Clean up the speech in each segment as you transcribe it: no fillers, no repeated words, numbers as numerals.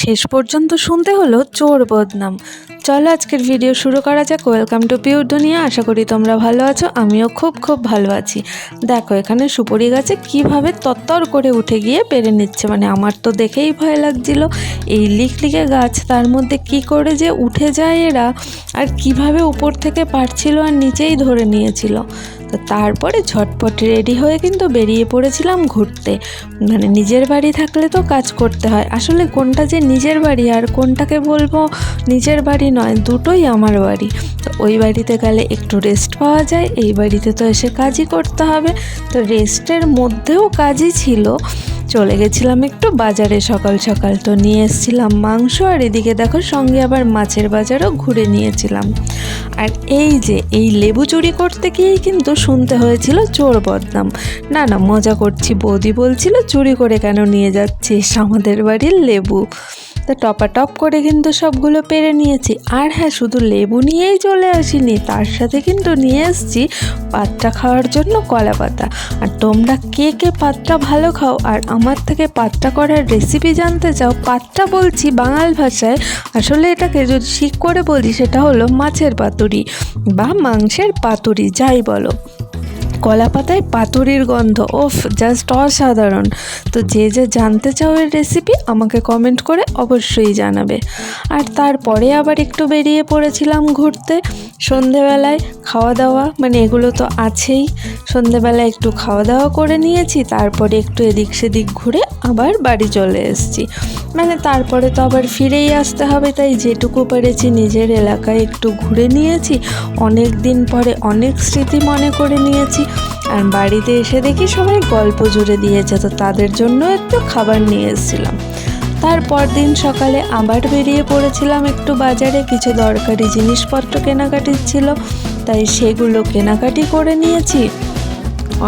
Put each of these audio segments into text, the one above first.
শেষ পর্যন্ত শুনতে হলো চোর বদনাম। চলো আজকের ভিডিও শুরু করা যাক। ওয়েলকাম টু পিওর দুনিয়া। আশা করি তোমরা ভালো আছো, আমিও খুব ভালো আছি। দেখো এখানে সুপুরি গাছে কিভাবে তত্তর করে উঠে গিয়ে পেরে নিচ্ছে, মানে আমার তো দেখেই ভয় লাগছিল। এই লিকলিকে গাছ, তার মধ্যে কি করে যে উঠে যায় এরা, আর কিভাবে উপর থেকে পারছিল আর নিচেই ধরে নিয়েছিল। তো তারপরে ঝটপট রেডি হয়ে কিন্তু বেরিয়ে পড়েছিলাম ঘুরতে। মানে নিজের বাড়ি থাকলে তো কাজ করতে হয়, আসলে কোনটা যে নিজের বাড়ি আর কোনটাকে বলবো নিজের বাড়ি নয়, দুটোই আমার বাড়ি। তো ওই বাড়িতে গেলে একটু রেস্ট পাওয়া যায়, এই বাড়িতে তো এসে কাজই করতে হবে। তো রেস্টের মধ্যেও কাজই ছিল। চলে গেছিলাম একটু বাজারে সকাল সকাল, তো নিয়ে এসেছিলাম মাংস, আর এদিকে দেখো সঙ্গে আবার মাছের বাজারও ঘুরে নিয়েছিলাম। আর এই যে এই লেবু চুরি করতে গিয়েই কিন্তু শুনতে হয়েছিল চোর বদনাম। না মজা করছি, বৌদি বলছিল চুরি করে কেন নিয়ে যাচ্ছিস আমাদের বাড়ির লেবু। তো টপাটপ করে কিন্তু সবগুলো পেরে নিয়েছি। আর হ্যাঁ, শুধু লেবু নিয়েই চলে আসিনি, তার সাথে কিন্তু নিয়ে এসেছি পাত্তা খাওয়ার জন্য কলা পাতা। আর তোমরা কে কে পাত্তা ভালো খাও আর আমার থেকে পাত্তা করার রেসিপি জানতে চাও, পাত্তা বলছি বাঙাল ভাষায়, আসলে এটাকে যদি ঠিক করে বলি সেটা হলো মাছের পাতুরি বা মাংসের পাতুরি, যাই বলো। কলা পাতায় পাতুরির গন্ধ, ওফ, জাস্ট অসাধারণ। তো যে জানতে চাও এর রেসিপি আমাকে কমেন্ট করে অবশ্যই জানাবে। আর তারপরে আবার একটু বেরিয়ে পড়েছিলাম ঘুরতে সন্ধেবেলায়। খাওয়া দাওয়া মানে এগুলো তো আছেই, সন্ধেবেলায় একটু খাওয়া দাওয়া করে নিয়েছি, তারপরে একটু এদিক সেদিক ঘুরে আবার বাড়ি চলে এসেছি। মানে তারপরে তো আবার ফিরেই আসতে হবে, তাই যেটুকু পেরেছি নিজের এলাকায় একটু ঘুরে নিয়েছি। অনেক দিন পরে অনেক স্মৃতি মনে করে নিয়েছি। আর বাড়িতে এসে দেখি সবাই গল্প জুড়ে দিয়েছে, তো তাদের জন্য একটু খাবার নিয়ে এসেছিলাম। তারপর দিন সকালে আবার বেরিয়ে পড়েছিলাম একটু বাজারে, কিছু দরকারি জিনিসপত্র কেনাকাটির ছিল, তাই সেগুলো কেনাকাটি করে নিয়েছি।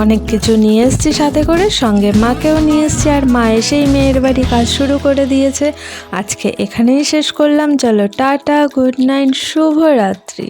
অনেক কিছু নিয়ে এসেছি সাথে করে, সঙ্গে মাকেও নিয়ে এসেছি। আর মা এসেই মেয়ের বাড়ি কাজ শুরু করে দিয়েছে। আজকে এখানেই শেষ করলাম। চলো টাটা, গুড নাইট, শুভরাত্রি।